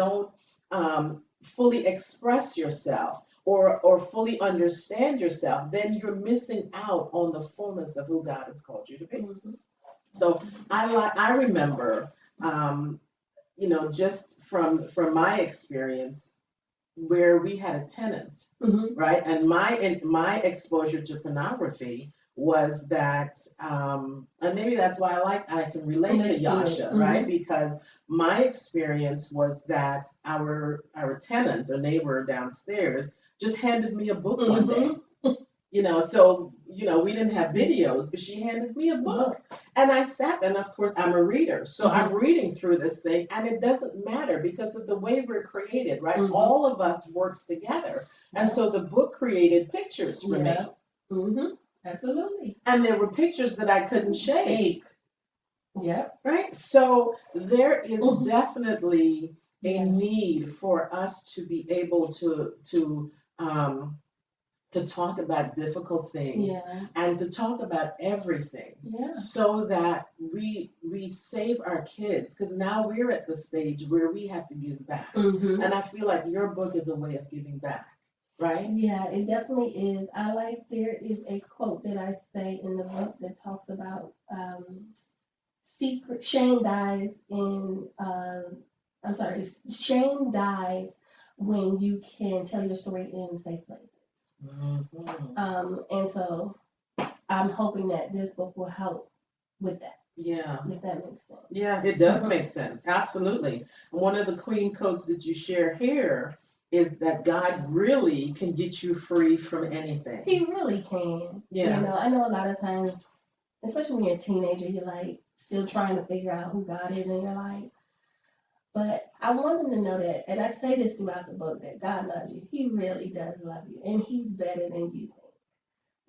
don't fully express yourself or fully understand yourself, then you're missing out on the fullness of who God has called you to be. Mhm. So I remember, just from my experience, where we had a tenant, Mhm. right? And my exposure to pornography was that, and maybe that's why I can relate to Relate to it. Yasha, right? Because my experience was that our tenant, a neighbor downstairs, just handed me a book one day. So we didn't have videos, but she handed me a book. And I sat, and of course, I'm a reader. So I'm reading through this thing, and it doesn't matter because of the way we're created, right? All of us works together. And so the book created pictures for me. Mm-hmm. Absolutely. And there were pictures that I couldn't shake. Yeah. Right? So there is definitely a Yeah. need for us to be able to talk about difficult things and to talk about everything so that we save our kids, because now we're at the stage where we have to give back. And I feel like your book is a way of giving back, right? Yeah, it definitely is. There is a quote that I say in the book that talks about shame dies shame dies when you can tell your story in safe places. And so I'm hoping that this book will help with that. Yeah. If that makes sense. Yeah, it does make sense. Absolutely. One of the queen codes that you share here is that God really can get you free from anything. He really can. Yeah. I know a lot of times, especially when you're a teenager, you're like still trying to figure out who God is in your life. But I want them to know that, and I say this throughout the book, that God loves you. He really does love you, and He's better than you think.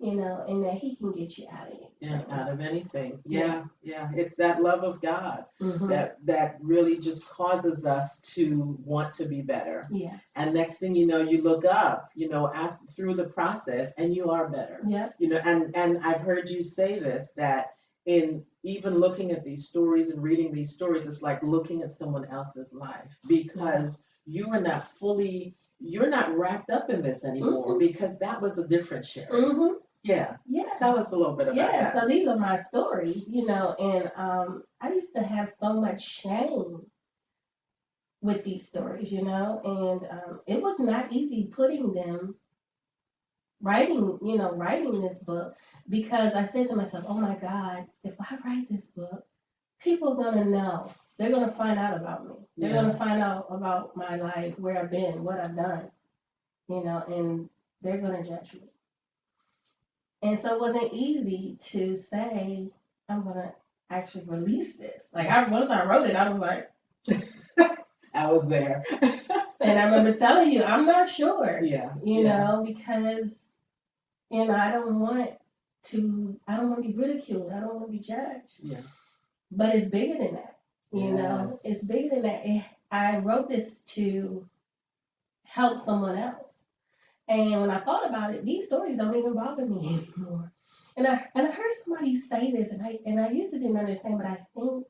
And that He can get you out of it. Yeah, out of anything. Yeah. It's that love of God that really just causes us to want to be better. Yeah. And next thing you know, you look up, through the process, and you are better. Yeah. And I've heard you say this, that in even looking at these stories and reading these stories, it's like looking at someone else's life, because you're not wrapped up in this anymore, because that was a different Scherrie. Yeah. Tell us a little bit about that. Yeah, so these are my stories, and I used to have so much shame with these stories, and it was not easy writing this book, because I said to myself, oh my God, if I write this book, people are going to know. They're going to find out about me. They're going to find out about my life, where I've been, what I've done, and they're going to judge me. And so it wasn't easy to say, I'm going to actually release this. Once I wrote it, I was like, I was there. And I remember telling you, I'm not sure. Yeah. Because, I don't want to be ridiculed. I don't want to be judged. Yeah. But it's bigger than that. It's bigger than that. I wrote this to help someone else. And when I thought about it, these stories don't even bother me anymore. And I heard somebody say this, and I used to didn't understand, but I think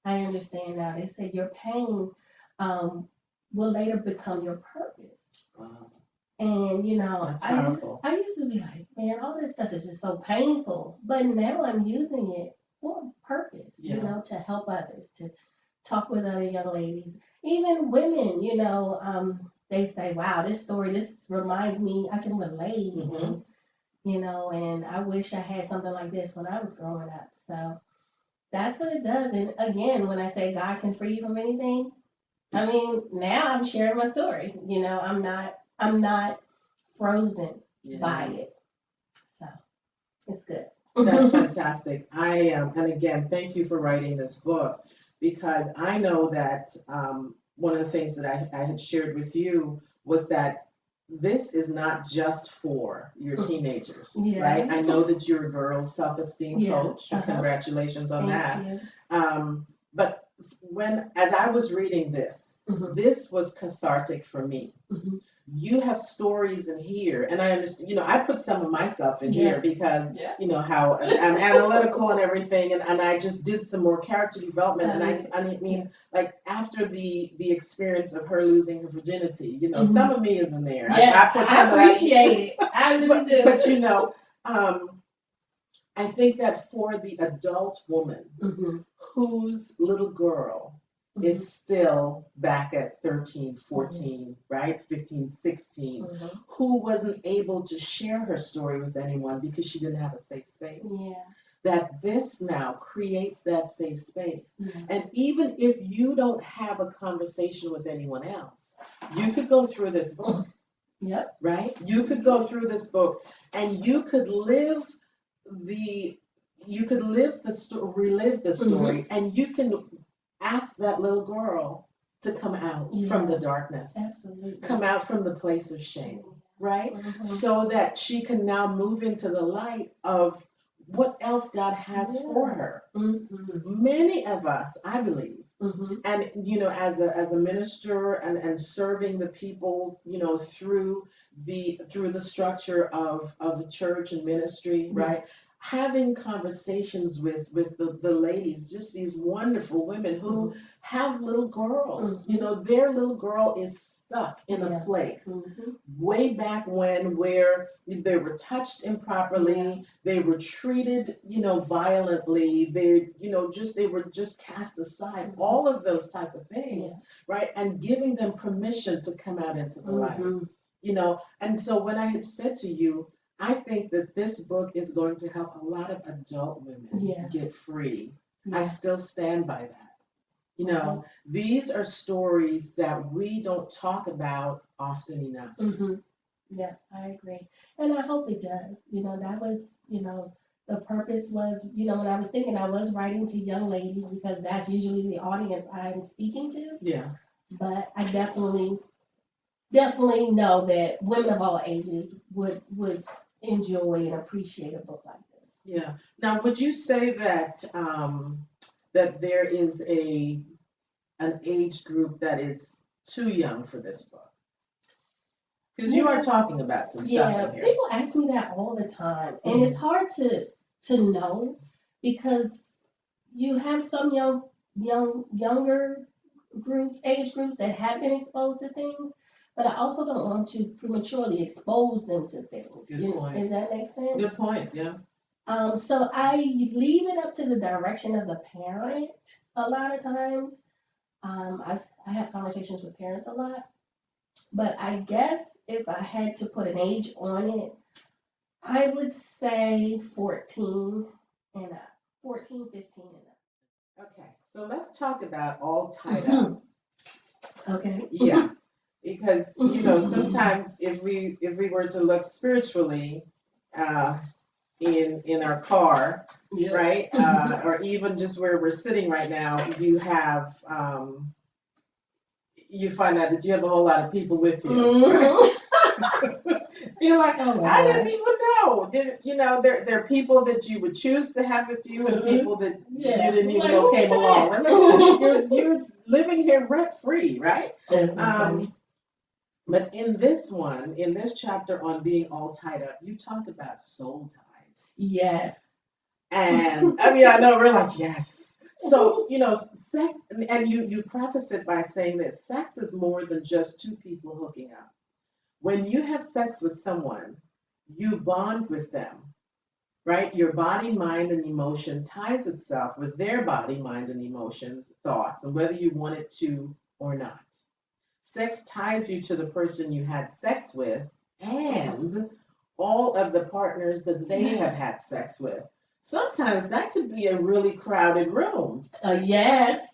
I understand now. They said your pain will later become your purpose. Wow. And That's powerful. I used to be like, man, all this stuff is just so painful. But now I'm using it for purpose, to help others, to talk with other young ladies, even women, they say, wow, this reminds me, I can relate, and I wish I had something like this when I was growing up. So that's what it does. And again, when I say God can free you from anything, I mean, now I'm sharing my story. I'm not frozen by it. So it's good. That's fantastic. And again, thank you for writing this book, because I know that one of the things that I had shared with you was that this is not just for your teenagers, right? I know that you're a girl's self-esteem coach. Congratulations on Thank that. You. But as I was reading this, this was cathartic for me, you have stories in here, and I understand, I put some of myself in Yeah. here because, Yeah. how I'm analytical and everything, and I just did some more character development, and I mean, like after the experience of her losing her virginity, some of me is in there. Yeah, I put I some of that. appreciate it. I really do. But I think that for the adult woman whose little girl is still back at 13, 14, right? 15, 16, who wasn't able to share her story with anyone because she didn't have a safe space. Yeah. That this now creates that safe space. Yeah. And even if you don't have a conversation with anyone else, you could go through this book. Yep. Right? You could go through this book and you could the relive the story, and you can ask that little girl to come out from the darkness. Absolutely. Come out from the place of shame, right? So that she can now move into the light of what else God has for her. Many of us, I believe, and as a minister and serving the people, through the structure of the church and ministry, right? Having conversations with the ladies, just these wonderful women who have little girls. Their little girl is stuck in a place way back when where they were touched improperly, they were treated, violently, they were just cast aside, all of those type of things, right? And giving them permission to come out into the light. And so when I had said to you, I think that this book is going to help a lot of adult women get free. I still stand by that. These are stories that we don't talk about often enough. Yeah, I agree. And I hope it does. That was, the purpose was, when I was thinking, I was writing to young ladies because that's usually the audience I'm speaking to. Yeah. But I definitely know that women of all ages would enjoy and appreciate a book like this. Yeah. Now, would you say that that there is an age group that is too young for this book? Because you are talking about some stuff in here. People ask me that all the time, and it's hard to know because you have some younger age groups that have been exposed to things, but I also don't want to prematurely expose them to things. Good point. Does that make sense? Good point. Yeah. So I leave it up to the direction of the parent a lot of times. I have conversations with parents a lot, but I guess if I had to put an age on it, I would say 14 and up. 14, 15 and up. Okay, so let's talk about all tied up. Okay. Yeah, because sometimes if we were to look spiritually, in our car, right, or even just where we're sitting right now, you have you find out that you have a whole lot of people with you. Right? You're like, I didn't even know. There are people that you would choose to have with you, and people that you didn't even know came along. And you're living here rent free, right? But in this chapter on being all tied up, you talk about soul ties. Yes. And I mean, I know we're like, yes. So, sex, and you preface it by saying that sex is more than just two people hooking up. When you have sex with someone, you bond with them, right? Your body, mind, and emotion ties itself with their body, mind, and emotions, thoughts, and whether you want it to or not. Sex ties you to the person you had sex with and all of the partners that they have had sex with. Sometimes that could be a really crowded room. Yes.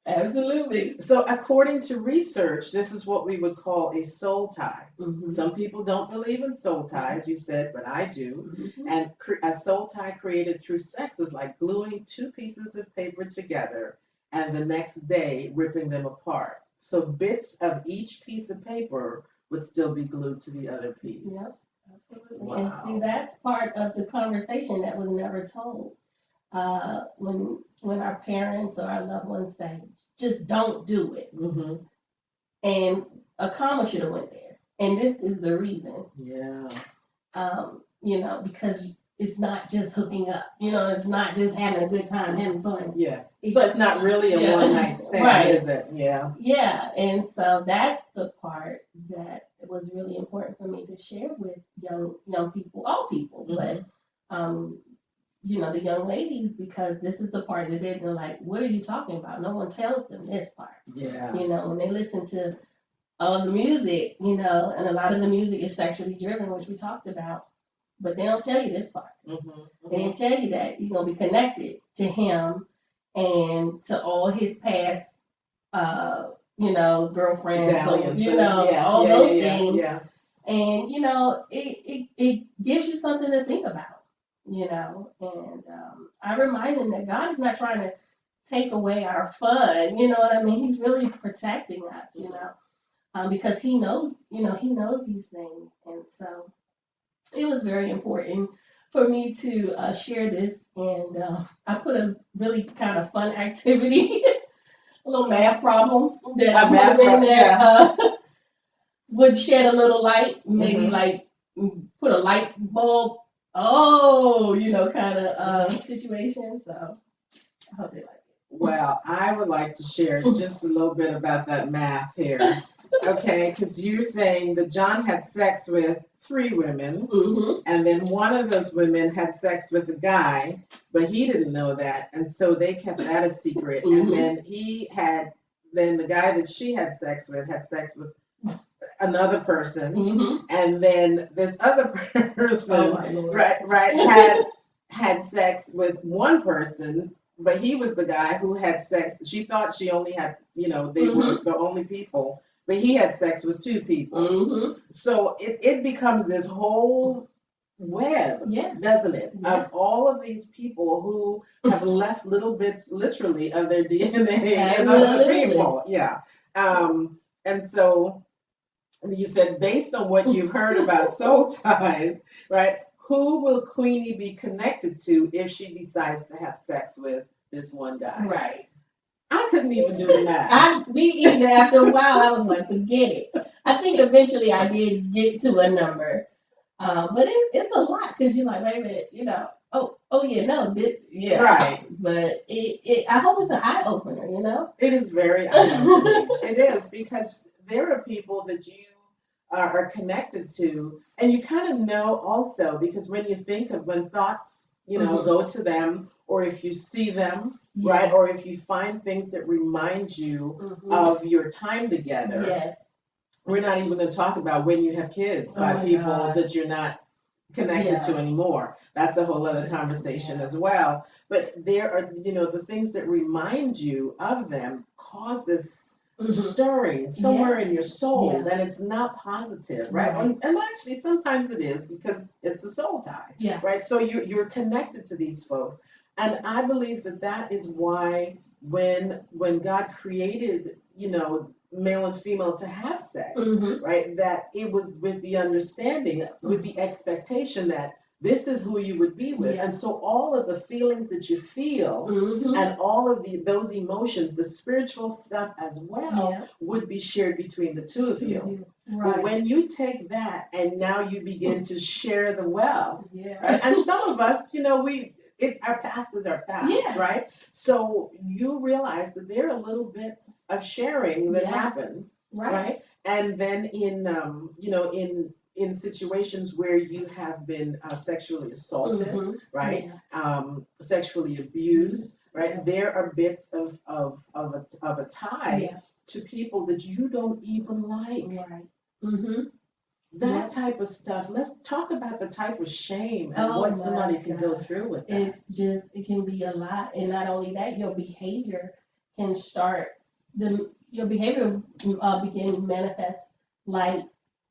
Absolutely. So according to research, this is what we would call a soul tie. Some people don't believe in soul ties, you said, but I do. And a soul tie created through sex is like gluing two pieces of paper together and the next day ripping them apart. So bits of each piece of paper would still be glued to the other piece. Yep, absolutely. Wow. And see, that's part of the conversation that was never told. When our parents or our loved ones say, just don't do it. And a comma should have went there, and this is the reason. Yeah. Because it's not just hooking up. It's not just having a good time, having fun. Yeah. So it's not really a one night stand, right, is it? Yeah. Yeah, and so that's the part that was really important for me to share with young people, all people, but the young ladies, because this is the part that they're like, what are you talking about? No one tells them this part. Yeah. When they listen to all the music, and a lot of the music is sexually driven, which we talked about, but they don't tell you this part. They didn't tell you that you're going to be connected to him and to all his past, girlfriends, all those things. Yeah. And, it gives you something to think about, and I remind them that God is not trying to take away our fun, you know what I mean? He's really protecting us, because he knows these things. And so it was very important for me to share this. And I put a really kind of fun activity, a little math problem that I put in there would shed a little light, maybe like put a light bulb, kind of situation. So I hope they like it. Well, I would like to share just a little bit about that math here. Okay, because you're saying that John had sex with 3 women, and then one of those women had sex with a guy, but he didn't know that, and so they kept that a secret. And then the guy that she had sex with another person, and then this other person, had sex with one person. But he was the guy who had sex. She thought she only had, they were the only people. But he had sex with 2 people. So it becomes this whole web, doesn't it? Of all of these people who have left little bits, literally, of their DNA in other people. Yeah. And so you said, based on what you've heard about soul ties, right? Who will Queenie be connected to if she decides to have sex with this one guy? Right. I couldn't even do the math. Me either. After a while, I was like, forget it. I think eventually I did get to a number. But it's a lot because you're like, wait a minute, Right. But I hope it's an eye opener, It is very eye opening. It is, because there are people that you are connected to, and you kind of know also, because when you think of when thoughts, go to them, or if you see them, right, or if you find things that remind you of your time together. Yes. We're not even going to talk about when you have kids by people that you're not connected to anymore. That's a whole other conversation as well. But there are, the things that remind you of them cause this stirring somewhere in your soul that it's not positive, right? And actually, sometimes it is, because it's a soul tie, right? So you're connected to these folks. And I believe that is why when God created, male and female to have sex, right, that it was with the understanding, with the expectation that this is who you would be with. And so all of the feelings that you feel and all of those emotions, the spiritual stuff as well, would be shared between the two of you. Right. But when you take that and now you begin to share the wealth, right? And some of us, our past is our past, right? So you realize that there are little bits of sharing that happen, right? And then in situations where you have been sexually assaulted, right? Sexually abused, right? There are bits of a tie to people that you don't even like. Right. That type of stuff. Let's talk about the type of shame and what somebody can go through with that. It can be a lot. And not only that, your behavior can begin to manifest like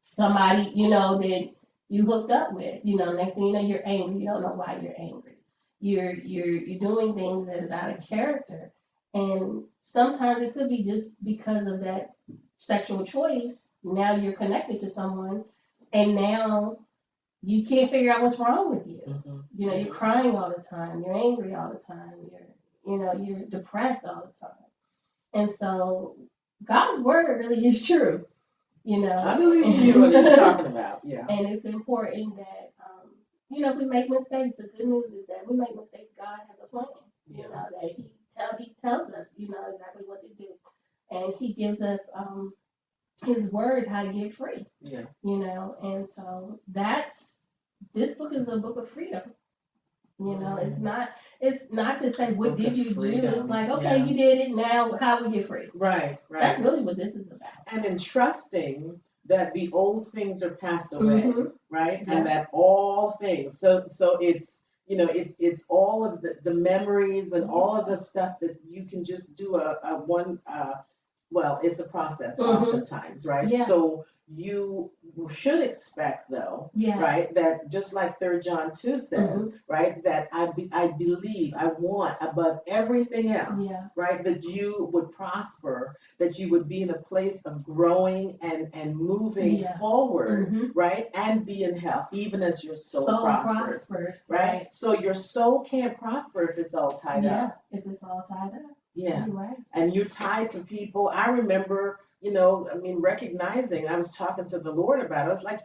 somebody, that you hooked up with. Next thing you know, you're angry. You don't know why you're angry. You're doing things that is out of character. And sometimes it could be just because of that sexual choice. Now you're connected to someone, and now you can't figure out what's wrong with you. You're crying all the time. You're angry all the time. You're depressed all the time. And so God's word really is true. you I know. believe in you what he's talking about. Yeah. And it's important that, if we make mistakes, the good news is that we make mistakes, God has a plan. You Yeah. know that He tells us, exactly what to do, and He gives us His word how to get free. Yeah. And so that's this book is a book of freedom. It's not to say what Book did of you do. It's freedom. like, okay, Yeah. you did it. Now how we get free? Right. That's Right. really what this is about. And in trusting that the old things are passed away, Mm-hmm. right? Yeah. And that all things. So it's it's all of the memories and all of the stuff that you can just do a one well, it's a process oftentimes, right? Yeah. So you should expect though, Yeah. right, that just like 3 John 2 says, right, that I believe, I want above everything else, Yeah. right, that you would prosper, that you would be in a place of growing and moving forward, right, and be in health, even as your soul prospers, right? So your soul can't prosper if it's all tied up. If it's all tied up. Yeah. You're right. And you're tied to people. I remember, recognizing, I was talking to the Lord about it. I was like,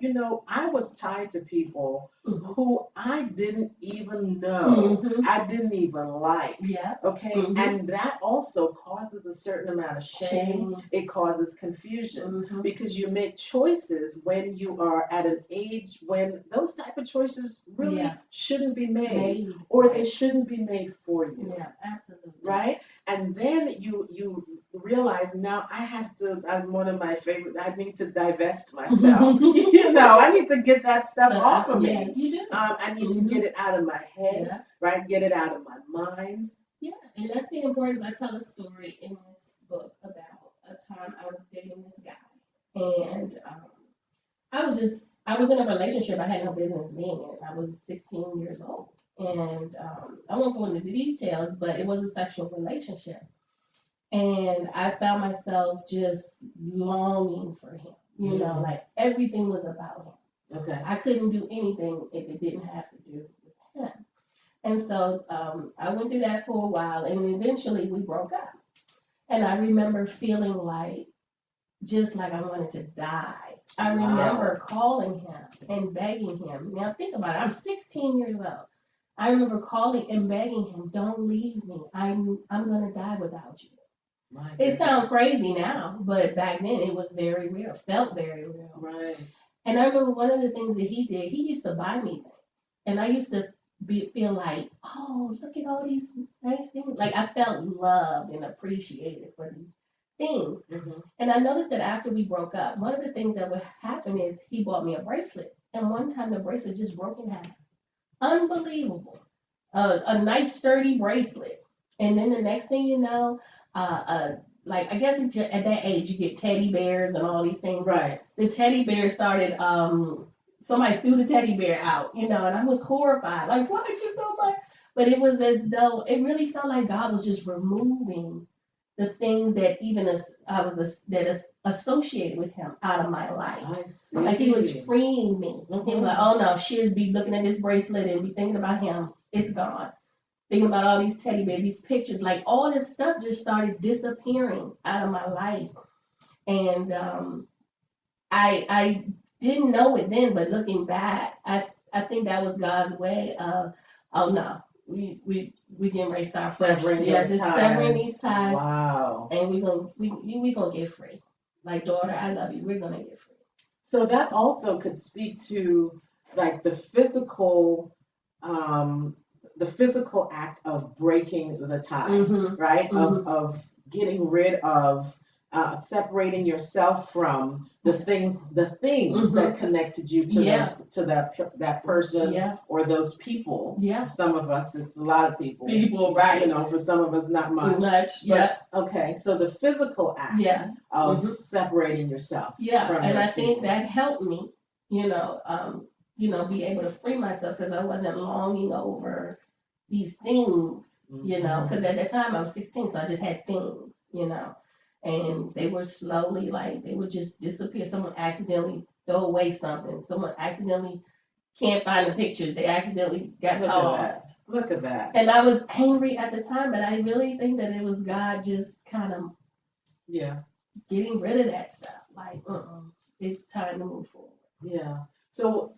I was tied to people who I didn't even know. I didn't even like. Yeah. Okay. And that also causes a certain amount of shame. It causes confusion because you make choices when you are at an age when those type of choices really shouldn't be made, or they shouldn't be made for you. Yeah, absolutely. Right? And then you realize now I have to. I'm one of my favorite. I need to divest myself. I need to get that stuff off of me. Yeah, you do. I need to get it out of my head, right? Get it out of my mind. Yeah, and that's the importance. I tell a story in this book about a time I was dating this guy, and I was in a relationship I had no business being in. I was 16 years old, and I won't go into the details, but it was a sexual relationship. And I found myself just longing for him. Like everything was about him. Okay. I couldn't do anything if it didn't have to do with him. And so I went through that for a while, and eventually we broke up. And I remember feeling just like I wanted to die. I remember calling him and begging him. Now think about it. I'm 16 years old. I remember calling and begging him, "Don't leave me. I'm gonna die without you." It sounds crazy now, but back then it was very real, felt very real. Right. And I remember one of the things that he did, he used to buy me things. And I used to feel like, oh, look at all these nice things. Like I felt loved and appreciated for these things. And I noticed that after we broke up, one of the things that would happen is he bought me a bracelet. And one time the bracelet just broke in half. Unbelievable. A nice sturdy bracelet. And then the next thing you know, like I guess at that age you get teddy bears and all these things. Right. The teddy bear started. Somebody threw the teddy bear out, and I was horrified. Like, why did you throw my? But it was as though it really felt like God was just removing the things that associated with Him out of my life. I see. Like He was freeing me. He was like, oh no, she'd be looking at this bracelet and be thinking about Him. It's gone. Thinking about all these teddy bears, these pictures, like all this stuff just started disappearing out of my life. And I didn't know it then, but looking back, I think that was God's way of, oh no, we getting ready to start severing severing these ties. Wow. And we gonna get free. Like, daughter, I love you. We're gonna get free. So that also could speak to like the physical act of breaking the tie, right? Of getting rid of separating yourself from the things that connected you to that person or those people. Yeah. Some of us, it's a lot of people. People, right? For some of us, not much. Okay, so the physical act of separating yourself. Yeah, from and I think that helped me. Be able to free myself because I wasn't longing over these things. Because at that time I was 16, so I just had things. And they were slowly they would just disappear. Someone accidentally throw away something. Someone accidentally can't find the pictures. They accidentally got tossed. Look at that. And I was angry at the time, but I really think that it was God just kind of getting rid of that stuff. it's time to move forward. Yeah. So,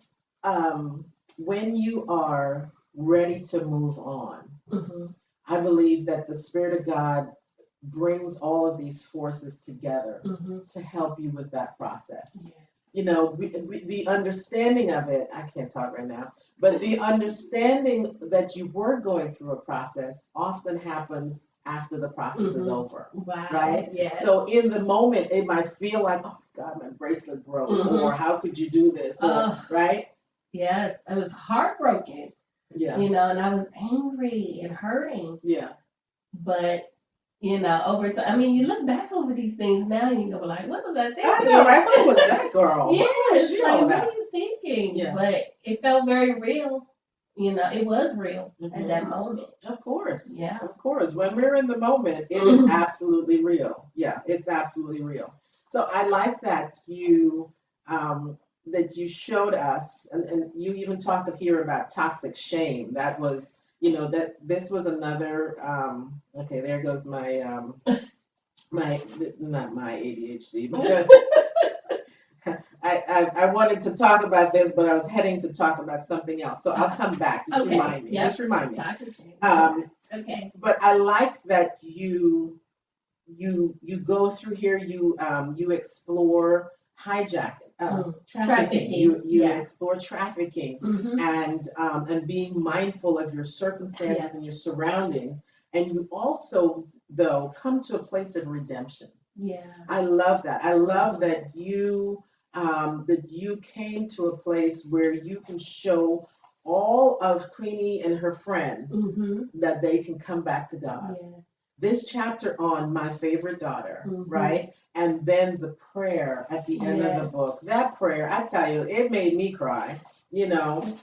when you are ready to move on, Hmm. I believe that the Spirit of God brings all of these forces together Hmm. to help you with that process. Yeah. The understanding of it, I can't talk right now, but the understanding that you were going through a process often happens after the process is Hmm. over, Wow. right? Yes. So in the moment, it might feel like, oh my God, my bracelet broke, or Hmm. how could you do this, or, Oh, right? yes. I was heartbroken, Yeah, and I was angry and hurting. yeah. But, over time, I mean, you look back over these things now and you go like, what was I I know, thinking? right? What was that girl? Yeah, What was it's she like, all what are about? you thinking? Yeah. But it felt very real. It was real at Hmm. that moment. Of course. Yeah. Of course. When we're in the moment, it is absolutely real. Yeah, it's absolutely real. So I like that you showed us, and you even talk of here about toxic shame. That was, that this was another okay, there goes my my not my ADHD, but I wanted to talk about this, but I was heading to talk about something else. So I'll come back. Just Okay. remind me. Yep. Just remind me. Toxic shame. Um, Okay. but I like that you go through here. You explore hijacking, trafficking. Trafficking. You Yeah. explore trafficking Mm-hmm. and being mindful of your circumstances Yeah. and your surroundings. And you also though come to a place of redemption. Yeah. I love that. I love that you came to a place where you can show all of Queenie and her friends Mm-hmm. that they can come back to God. Yeah. This chapter on my favorite daughter, Mm-hmm. right? And then the prayer at the end of the Yes. book. That prayer, I tell you, it made me cry, It's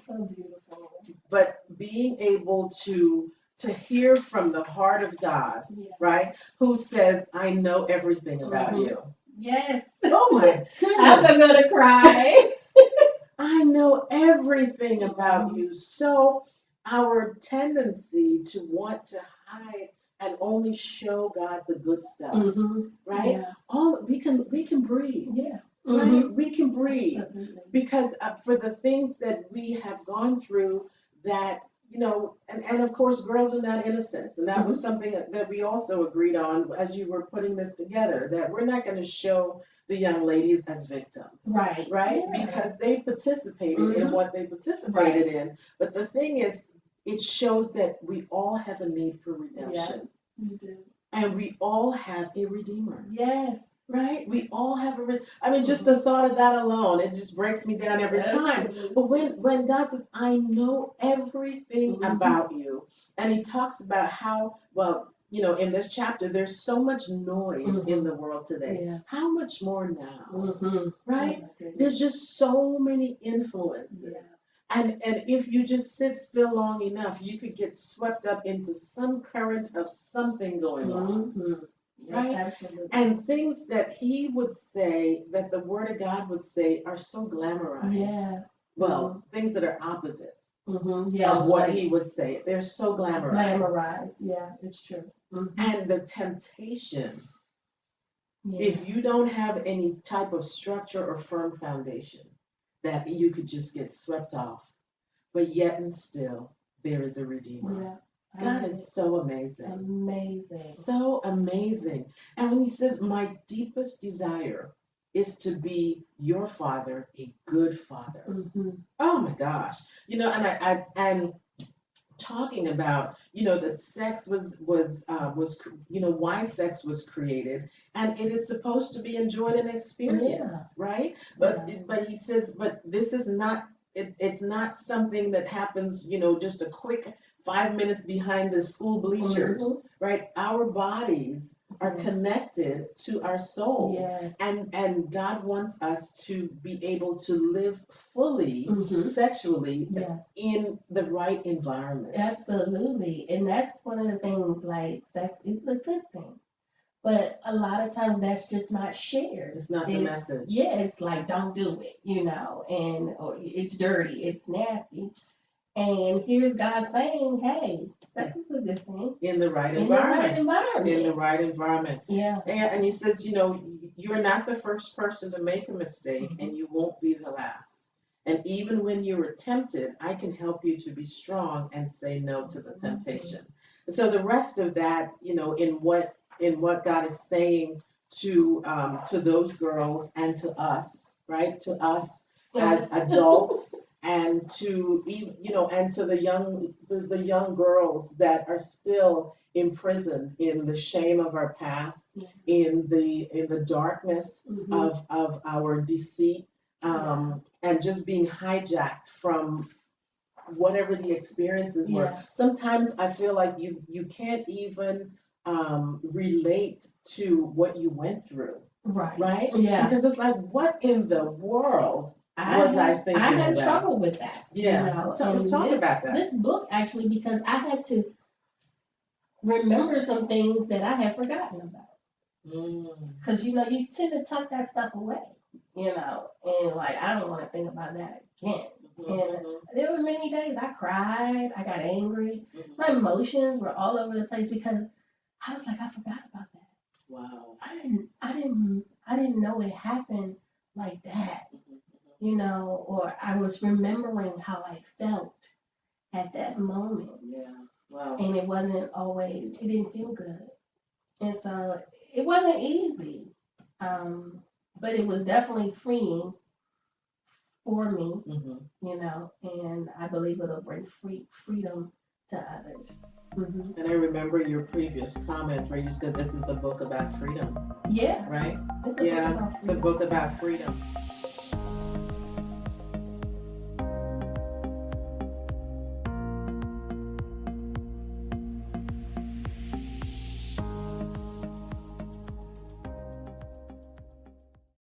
so beautiful. but being able to hear from the heart of God, Yeah. right? Who says, I know everything about Mm-hmm. you. Yes. Oh my I'm goodness. gonna cry. I know everything about Mhm. you. So our tendency to want to hide and only show God the good stuff, Mhm. right? Yeah. All we can breathe, Yeah. right? Mhm. We can breathe Absolutely. because for the things that we have gone through that and of course girls are not innocent, and that was Mhm. something that we also agreed on as you were putting this together, that we're not going to show the young ladies as victims, Right. right? Yeah. Because they participated in Mhm. what they participated Right. in. But the thing is, it shows that we all have a need for Yeah. redemption, You do. and we all have a redeemer. Yes. Right? We all have I mean, just Mhm. the thought of that alone, it just breaks me down every time. Absolutely. But when God says, I know everything Mhm. about you, and he talks about how, well, in this chapter, there's so much noise in Mhm. the world today. Yeah. How much more now? Mhm. Right? Oh my goodness. There's just so many influences. Yeah. And if you just sit still long enough, you could get swept up into some current of something going on. Mhm. Yes, Right? absolutely. And things that he would say, that the word of God would say, are so glamorized. Yeah. Well, things that are opposite Yeah. of what Like he would say. They're so glamorized. glamorized. Yeah, it's true. And the temptation, Yeah. if you don't have any type of structure or firm foundation, that you could just get swept off. But yet and still, there is a Redeemer. Yeah. God is so amazing. Amazing. So amazing. And when he says, my deepest desire is to be your father, a good father. Mm-hmm. Oh my gosh. And talking about, that sex was why sex was created, and it is supposed to be enjoyed and experienced, right? But he says, but this is not, it's not something that happens, just a quick 5 minutes behind the school bleachers, right? Our bodies are connected to our souls. Yes. And God wants us to be able to live fully sexually in the right environment. Absolutely. And that's one of the things, like sex is a good thing. But a lot of times that's just not shared. It's not the message. Yeah, it's like don't do it, and or it's dirty, it's nasty. And here's God saying, hey, sex is a good thing. In the right In the right environment. environment. In the right environment. Yeah. And he says, you know, you're not the first person to make a mistake, Mhm. and you won't be the last. And even when you are tempted, I can help you to be strong and say no to the temptation. And so the rest of that, you know, in what God is saying to those girls and to us, right? To us as adults, and to even, you know, and to the young girls that are still imprisoned in the shame of our past, in the darkness of our deceit, and just being hijacked from whatever the experiences were. Sometimes I feel like you can't even relate to what you went through. Right? Yeah. Because it's like, what in the world was I thinking I had about? struggled with that. Yeah. You know? Talk about that. This book actually, because I had to remember some things that I had forgotten about. Because you know, you tend to tuck that stuff away, you know, and like I don't want to think about that again. And there were many days I cried, I got angry, my emotions were all over the place because I was like, I forgot about that. Wow. I didn't know it happened like that, you know, or I was remembering how I felt at that moment. Yeah. Wow. And it wasn't always, it didn't feel good. And so it wasn't easy, but it was definitely freeing for me, you know, and I believe it'll bring freedom to others. And I remember your previous comment where you said this is a book about freedom. Yeah. Right? It's a book about freedom. It's a book about freedom.